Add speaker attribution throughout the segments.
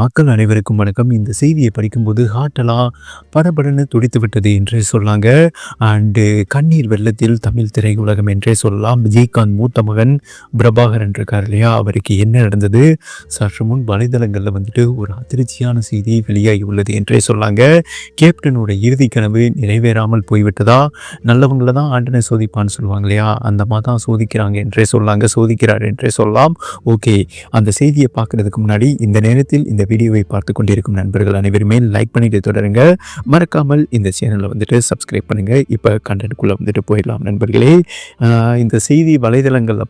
Speaker 1: மக்கள் அனைவருக்கும் வணக்கம். இந்த செய்தியை படிக்கும்போது ஹார்ட்டெல்லாம் படபடன்னு துடித்து விட்டது என்றே சொல்லாங்க. அண்டு கண்ணீர் வெள்ளத்தில் தமிழ் திரையுலகம் என்றே சொல்லலாம். விஜயகாந்த் மூத்த மகன் பிரபாகரன் இருக்கார் இல்லையா, அவருக்கு என்ன நடந்தது? சற்று முன் வலைதளங்களில் வந்துட்டு ஒரு அதிர்ச்சியான செய்தி வெளியாகி உள்ளது என்றே சொல்லாங்க. கேப்டனோட இறுதி கனவு நிறைவேறாமல் போய்விட்டதா? நல்லவங்களை தான் ஆண்டனை சோதிப்பான்னு சொல்லுவாங்க இல்லையா, அந்த மாதிரி தான் சோதிக்கிறாங்க என்றே சொல்லாங்க. சோதிக்கிறார் என்றே சொல்லலாம். ஓகே, அந்த செய்தியை பார்க்கறதுக்கு முன்னாடி இந்த நேரத்தில் இந்த வீடியோவை பார்த்து கொண்டிருக்கும் நண்பர்கள் அனைவருமே லைக் பண்ணிட்டு தொடருங்க. மறக்காமல் இந்த சேனலை வந்துட்டு சப்ஸ்கிரைப் பண்ணுங்க. இப்போ கண்டென்ட்குள்ளே வந்துட்டு போயிடலாம் நண்பர்களே. இந்த செய்தி வலைதளங்களில்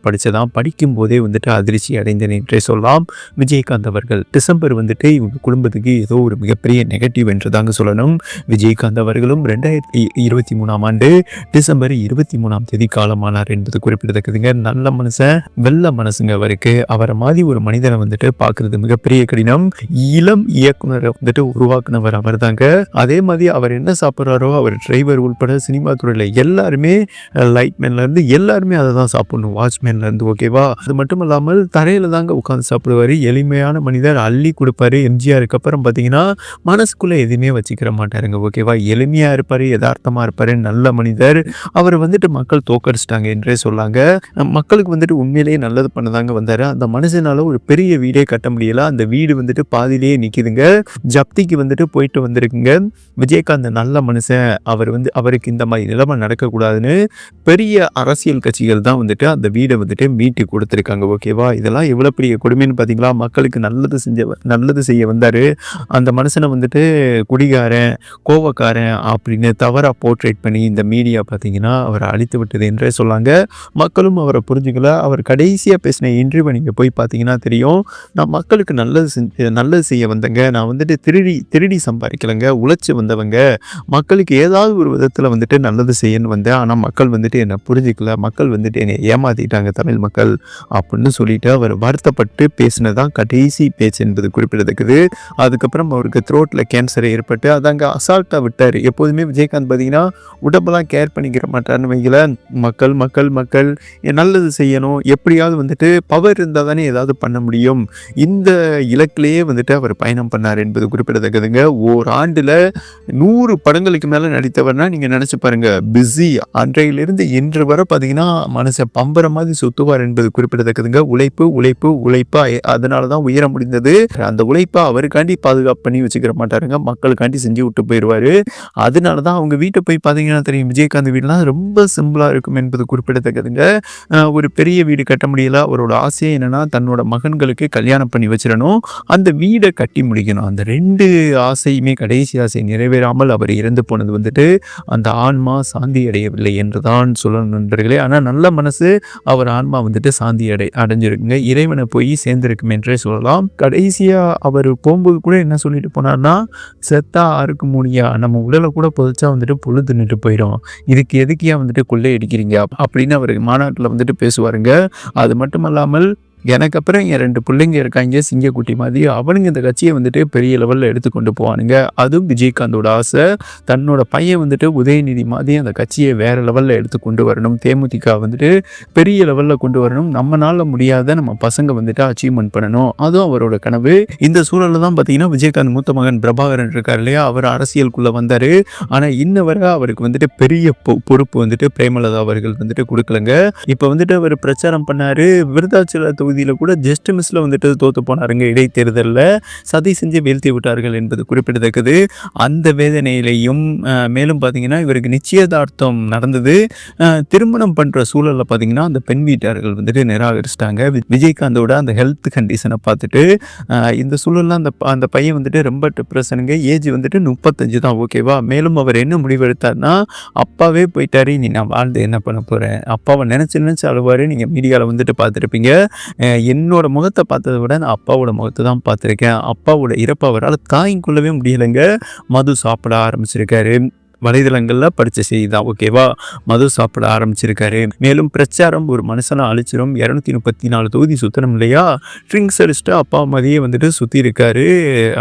Speaker 1: படிக்கும் போதே வந்துட்டு அதிர்ச்சி அடைந்தேன் என்றே சொல்லலாம். விஜயகாந்த் அவர்கள் டிசம்பர் வந்துட்டு இவங்க குடும்பத்துக்கு ஏதோ ஒரு மிகப்பெரிய நெகட்டிவ் என்று தாங்க சொல்லணும். விஜயகாந்த் அவர்களும் 2023ஆம் ஆண்டு டிசம்பர் 23ஆம் தேதி காலமானார் என்பது குறிப்பிடத்தக்கதுங்க. நல்ல மனுஷன், வெள்ள மனசுங்க அவருக்கு. அவரை மாதிரி ஒரு மனிதனை வந்துட்டு பார்க்கறது மிகப்பெரிய கடினம். இளம் இயக்குனரை வந்துட்டு உருவாக்குனவர் அவர் தாங்க. அதே மாதிரி அவர் என்ன சாப்பிட்றாரோ, அவர் டிரைவர் உட்பட சினிமா துறையில் எல்லாருமே, லைட்மேன்ல இருந்து எல்லாருமே அதை தான் சாப்பிடணும், வாட்ச்மேன்ல இருந்து. ஓகேவா? அது மட்டும் இல்லாமல் தரையில தாங்க உட்காந்து சாப்பிடுவாரு. எளிமையான மனிதர், அள்ளி கொடுப்பாரு. எம்ஜிஆருக்கு அப்புறம் பார்த்தீங்கன்னா மனசுக்குள்ள எதுவுமே வச்சுக்கிற மாட்டாருங்க. ஓகேவா? எளிமையா இருப்பாரு, யதார்த்தமா இருப்பாரு, நல்ல மனிதர். அவர் வந்துட்டு மக்கள் தோக்கடிச்சிட்டாங்க என்றே சொல்லாங்க. மக்களுக்கு வந்துட்டு உண்மையிலேயே நல்லது பண்ணதாங்க வந்தாரு. அந்த மனுஷனால ஒரு பெரிய வீடே கட்ட முடியல. அந்த வீடு வந்துட்டு பாதியிலேயே நிக்குதுங்க. ஜப்திக்கு வந்துட்டு போயிட்டு வந்திருக்குங்க. விஜயகாந்த் நல்ல மனுஷன், அவருக்கு இந்த மாதிரி நிலைமை நடக்கக்கூடாதுன்னு பெரிய அரசியல் கட்சிகள் தான் வந்துட்டு அந்த வீடை வந்துட்டு மீட்டு கொடுத்துருக்காங்க. ஓகேவா? இதெல்லாம் எவ்வளவு பெரிய கொடுமைன்னு பார்த்தீங்களா? மக்களுக்கு நல்லது செய்ய வந்தாரு. அந்த மனுஷனை வந்துட்டு குடிகாரன், கோவக்காரன் அப்படின்னு தவறா போர்ட்ரேட் பண்ணி இந்த மீடியா பார்த்தீங்கன்னா அவரை அழித்து விட்டது என்றே சொல்லாங்க. மக்களும் அவரை புரிஞ்சுக்கல. அவர் கடைசியா பேசின இன்டர்வியூ நீங்க போய் பார்த்தீங்கன்னா தெரியும். நான் மக்களுக்கு நல்லது செய்ய வந்தேங்க, நான் வந்துட்டு திருடி சம்பாதிக்கலைங்க, உழைச்சி வந்தவங்க, மக்களுக்கு ஏதாவது ஒரு விதத்தில் வந்துட்டு நல்லது செய்யன்னு வந்தேன். ஆனால் மக்கள் வந்துட்டு என்னை புரிஞ்சிக்கல, மக்கள் வந்துட்டு என்னை ஏமாத்திட்டாங்க, தமிழ் மக்கள் அப்படின்னு சொல்லிட்டு அவர் வருத்தப்பட்டு பேசினதான் கடைசி பேச்சு என்பது குறிப்பிடத்தக்கது. அதுக்கப்புறம் அவருக்கு த்ரோட்டில் கேன்சர் ஏற்பட்டு அதாங்க அசால்ட்டாக விட்டார். எப்போதுமே விஜயகாந்த் பார்த்தீங்கன்னா உடம்பெல்லாம் கேர் பண்ணிக்கிற மாட்டார்னு வைக்கல. மக்கள் மக்கள் மக்கள் நல்லது செய்யணும், எப்படியாவது வந்துட்டு பவர் இருந்தால் தானே ஏதாவது பண்ண முடியும், இந்த இலக்கிலேயே வந்துட்டு அவர் பயணம் பண்ணார் என்பது குறிப்பிடத்தக்கதுங்க. ஓராண்டில் 100 படங்களுக்கு மேலே நடித்தவர்னா நீங்கள் நினச்சி பாருங்க. பிஸி அன்றையிலிருந்து இன்று வரை பார்த்தீங்கன்னா மனுஷன் பம்பர மாதிரி சுத்துவார் என்பது குறிப்பிடத்தக்கதுங்க. உழைப்பு உழைப்பு உழைப்பு, அதனால தான் உயர முடிந்தது. அந்த உழைப்பை அவருக்காண்டி பாதுகாப்பு பண்ணி வச்சுக்கிற மாட்டாருங்க, மக்களுக்காண்டி செஞ்சு விட்டு போயிடுவார். அதனால தான் அவங்க வீட்டை போய் பார்த்தீங்கன்னா தெரியும், விஜயகாந்த் வீடுலாம் ரொம்ப சிம்பிளாக இருக்கும் என்பது குறிப்பிடத்தக்கதுங்க. ஒரு பெரிய வீடு கட்ட முடியல. அவரோட ஆசையே என்னன்னா தன்னோட மகன்களுக்கு கல்யாணம் பண்ணி வச்சிடணும், அந்த வீடை கட்டி முடிக்கணும். அந்த 2 ஆசையுமே, கடைசி ஆசை நிறைவேறாமல் அவர் இறந்து போனது வந்துட்டு அந்த ஆன்மா சாந்தி அடையவில்லை என்றுதான் சொல்லணும் நண்பர்களே. ஆனால் நல்ல மனசு, அவர் ஆன்மா வந்துட்டு சாந்தி அடைஞ்சிருக்குங்க, இறைவனை போய் சேர்ந்திருக்கும் என்றே சொல்லலாம். கடைசியா அவர் போகும்போது கூட என்ன சொல்லிட்டு போனார்னா, செத்தா ஆருக்கு மூடியா, நம்ம உடலை கூட புதைச்சா வந்துட்டு பொழு தின்னுட்டு போயிடும், இதுக்கு எதுக்கியா வந்துட்டு கொள்ளை அடிக்கிறீங்க அப்படின்னு அவர் மாநாட்டில் வந்துட்டு பேசுவாருங்க. அது மட்டும் இல்லாமல் எனக்கு அப்புறம் என் 2 பிள்ளைங்க இருக்காங்க, சிங்கக்குட்டி மாதிரி, அவனுங்க இந்த கட்சியை வந்துட்டு பெரிய லெவலில் எடுத்துக்கொண்டு போவானுங்க. அதுவும் விஜயகாந்தோட ஆசை. தன்னோட பையன் வந்துட்டு உதயநிதி மாதிரி அந்த கட்சியை வேற லெவலில் எடுத்து கொண்டு வரணும், தேமுதிக வந்துட்டு பெரிய லெவலில் கொண்டு வரணும், நம்மளால முடியாத நம்ம பசங்க வந்துட்டு அச்சீவ்மெண்ட் பண்ணணும், அதுவும் அவரோட கனவு. இந்த சூழலில் தான் பார்த்தீங்கன்னா விஜயகாந்த் மூத்த மகன் பிரபாகரன் இருக்கார் இல்லையா, அவர் அரசியலுக்குள்ளே வந்தார். ஆனால் இன்ன வரை அவருக்கு வந்துட்டு பெரிய பொறுப்பு வந்துட்டு பிரேமலதா அவர்கள் வந்துட்டு கொடுக்கலங்க. இப்போ வந்துட்டு அவர் பிரச்சாரம் பண்ணார். விருதாச்சல தொகுதியில் கூட ஜஸ்ட் மிஸ்ல வந்துட்டு தோத்து போனாருங்க. இடைத்தேர்தலில் சதி செஞ்சு வீழ்த்தி விட்டார்கள் என்பது குறிப்பிடத்தக்கது. அந்த வேதனையிலையும் மேலும் பார்த்தீங்கன்னா இவருக்கு நிச்சயதார்த்தம் நடந்தது. திருமணம் பண்ணுற சூழலில் பார்த்தீங்கன்னா அந்த பெண் வீட்டார்கள் வந்துட்டு நிராகரிச்சிட்டாங்க. விஜயகாந்தோட அந்த ஹெல்த் கண்டிஷனை பார்த்துட்டு இந்த சூழலில் அந்த பையன் வந்துட்டு ரொம்ப டிப்ரெஷனுங்க. ஏஜ் வந்துட்டு 35 தான். ஓகேவா? மேலும் அவர் என்ன முடிவெடுத்தார்னா, அப்பாவே போயிட்டாரு, நீ நான் வாழ்ந்து என்ன பண்ண போகிறேன், அப்பாவை நினச்சி அழுவார். நீங்கள் மீடியாவில் வந்துட்டு பார்த்துருப்பீங்க. என்னோட முகத்தை பார்த்ததை விட நான் அப்பாவோட முகத்தை தான் பார்த்துருக்கேன். அப்பாவோட இறப்பை அவரால் தாங்கிக் கொள்ளவே முடியலைங்க. மது சாப்பிட ஆரம்பிச்சிருக்காரு. வலைதளங்களில் படித்த செய்தி தான். ஓகேவா? மது சாப்பிட ஆரம்பிச்சிருக்காரு. மேலும் பிரச்சாரம் ஒரு மனுஷனை அழிச்சிடும், 234 தொகுதி சுத்தணும் இல்லையா, ட்ரிங்க்ஸ் அடிச்சுட்டு அப்பா மாதிரியே வந்துட்டு சுற்றி இருக்காரு.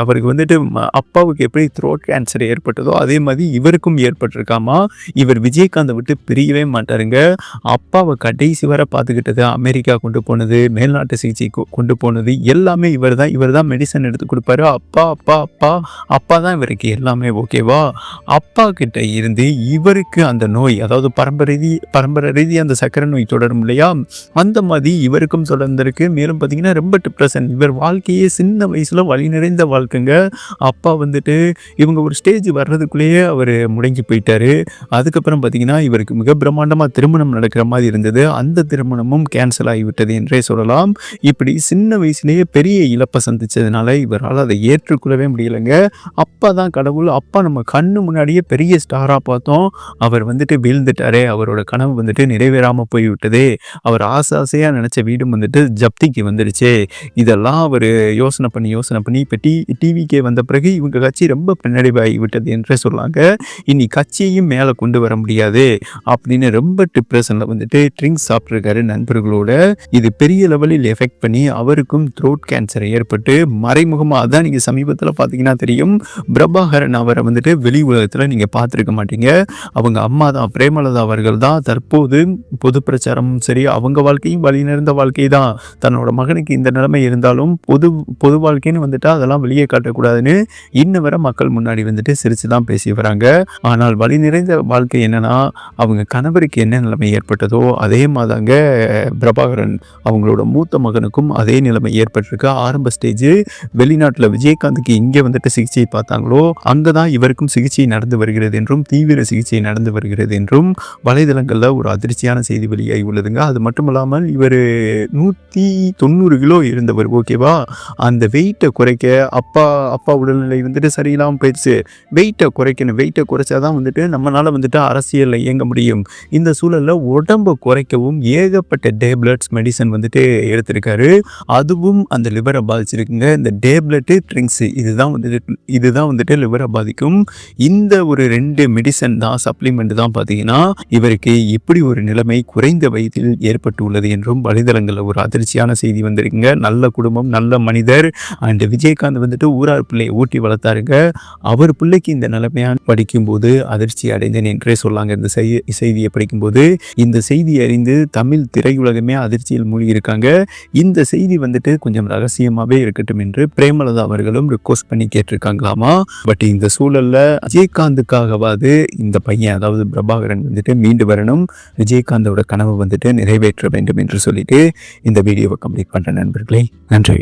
Speaker 1: அவருக்கு வந்துட்டு அப்பாவுக்கு எப்படி த்ரோட் கேன்சர் ஏற்பட்டதோ அதே மாதிரி இவருக்கும் ஏற்பட்டிருக்காமா. இவர் விஜயகாந்தை விட்டு பிரியவே மாட்டாருங்க. அப்பாவை கடைசி வரை பார்த்துக்கிட்டது, அமெரிக்கா கொண்டு போனது, மேல்நாட்டு சிகிச்சை கொண்டு போனது எல்லாமே இவர் தான் மெடிசன் எடுத்து கொடுப்பாரு. அப்பா அப்பா அப்பா அப்பா தான் இவருக்கு எல்லாமே. ஓகேவா? அப்பா கிட்ட இருந்து இவருக்கு அந்த நோய், அதாவது பரம்பரை ரீதி அந்த சக்கரை நோய் தொடரும் இல்லையா, அந்த மாதிரி இவருக்கும் தொடர்ந்திருக்கு. மேலும் பார்த்தீங்கன்னா ரொம்ப டிப்ரெஷன். இவர் வாழ்க்கையே சின்ன வயசுல வழி நிறைந்த வாழ்க்கைங்க. அப்பா வந்துட்டு இவங்க ஒரு ஸ்டேஜ் வர்றதுக்குள்ளேயே அவர் முடங்கி போயிட்டாரு. அதுக்கப்புறம் பார்த்தீங்கன்னா இவருக்கு மிக பிரம்மாண்டமாக திருமணம் நடக்கிற மாதிரி இருந்தது. அந்த திருமணமும் கேன்சல் ஆகிவிட்டது என்றே சொல்லலாம். இப்படி சின்ன வயசுலேயே பெரிய இழப்பை சந்திச்சதுனால இவரால் அதை ஏற்றுக்கொள்ளவே முடியலைங்க. அப்பா தான் கடவுள், அப்பா நம்ம கண்ணு முன்னாடியே பெரிய ஸ்டாராக பார்த்தோம், அவர் வந்துட்டு வீழ்ந்துட்டாரே, அவரோட கனவு வந்துட்டு நிறைவேறாமல் போய்விட்டதே, அவர் ஆசையாக நினச்ச வீடும் வந்துட்டு ஜப்திக்கு வந்துடுச்சே, இதெல்லாம் அவர் யோசனை பண்ணி இப்போ டிவிக்கே வந்த பிறகு இவங்க கட்சி ரொம்ப பின்னடைவாகி விட்டது என்றே சொல்லாங்க. இனி கட்சியையும் மேலே கொண்டு வர முடியாது அப்படின்னு ரொம்ப டிப்ரெஷனில் வந்துட்டு ட்ரிங்க்ஸ் சாப்பிட்ருக்காரு நண்பர்களோட. இது பெரிய லெவலில் எஃபெக்ட் பண்ணி அவருக்கும் த்ரோட் கேன்சர் ஏற்பட்டு மறைமுகமாக, அதான் நீங்கள் சமீபத்தில் பார்த்தீங்கன்னா தெரியும், பிரபாகரன் அவரை வந்துட்டு வெளி உலகத்தில் நீங்கள் பார்த்துருக்க மாட்டீங்க. அவங்க அம்மா தான், பிரேமலதா அவர்கள் தான் தற்போது பொது பிரச்சாரமும் சரி, அவங்க வாழ்க்கையும் வழி நிறைந்த வாழ்க்கை தான். தன்னோட மகனுக்கு இந்த நிலைமை இருந்தாலும் பொது வாழ்க்கைன்னு வந்துட்டு அதெல்லாம் வெளியே காட்டக்கூடாதுன்னு இன்ன வரை மக்கள் முன்னாடி வந்துட்டு சிரிச்சு தான் பேசி வராங்க. ஆனால் வழி நிறைந்த வாழ்க்கை என்னன்னா, அவங்க கணவருக்கு என்ன நிலைமை ஏற்பட்டதோ அதே மாதிரிங்க பிரபாகரன் அவங்களோட மூத்த மகனுக்கும் அதே நிலைமை ஏற்பட்டிருக்கு. ஆரம்ப ஸ்டேஜ் வெளிநாட்டில் விஜயகாந்துக்கு இங்கே வந்துட்டு சிகிச்சை பார்த்தாங்களோ அங்கே தான் இவருக்கும் சிகிச்சை நடந்து வருகிறது என்றும், தீவிர சிகிச்சை நடந்து வருகிறது என்றும் வலைதளங்களில் ஒரு அதிர்ச்சியான செய்தி வெளியாகி உள்ளதுங்க. அது மட்டும் இல்லாமல் இவர் 190 கிலோ இருந்தவர். ஓகேவா? அந்த வெயிட்டை குறைக்க அப்பா உடல்நிலை வந்துட்டு சரியில்லாமல் போயிடுச்சு. வெயிட்டை குறைக்கணும், வெயிட்டை குறைச்சாதான் வந்துட்டு நம்மளால வந்துட்டு அரசியலில் இயங்க முடியும். இந்த சூழலில் உடம்பை குறைக்கவும் ஏகப்பட்ட டேப்லெட்ஸ் மெடிசன் வந்துட்டு எடுத்திருக்காரு. அதுவும் அந்த லிவரை பாதிச்சிருக்குங்க. இந்த டேப்லெட்டு ட்ரிங்க்ஸ் இதுதான் வந்துட்டு லிவரை பாதிக்கும். இந்த ஒரு 2 மெடிசன் தான், சப்ளிமெண்ட் தான் பார்த்தீங்கன்னா இவருக்கு இப்படி ஒரு நிலைமை குறைந்த வயதில் ஏற்பட்டு உள்ளது என்றும் வலைதளங்களில் ஒரு அதிர்ச்சியான செய்தி வந்திருக்குங்க. நல்ல குடும்பம், நல்ல மனிதர். அண்ட் விஜயகாந்த் வந்துட்டு ஊரார் பிள்ளையை ஊட்டி வளர்த்தாருங்க. அவர் பிள்ளைக்கு இந்த நிலைமையான படிக்கும்போது அதிர்ச்சி அடைந்தேன் என்றே சொல்லாங்க. இந்த செய்தியை படிக்கும்போது இந்த செய்தி அறிந்து தமிழ் திரையுலகமே அதிர்ச்சியில் மூழ்கி இருக்காங்க. இந்த செய்தி வந்துட்டு கொஞ்சம் ரகசியமாகவே இருக்கட்டும் என்று பிரேமலதா அவர்களும் ரிக்வஸ்ட் பண்ணி கேட்டிருக்காங்களாமா. பட் இந்த சூழல்ல விஜயகாந்துக்காகவாது இந்த பையன், அதாவது பிரபாகரன் வந்துட்டு மீண்டு வரணும், விஜயகாந்தோட கனவு வந்துட்டு நிறைவேற்ற வேண்டும் என்று சொல்லிட்டு இந்த வீடியோவை கம்ப்ளீட் பண்ற நண்பர்களே, நன்றி.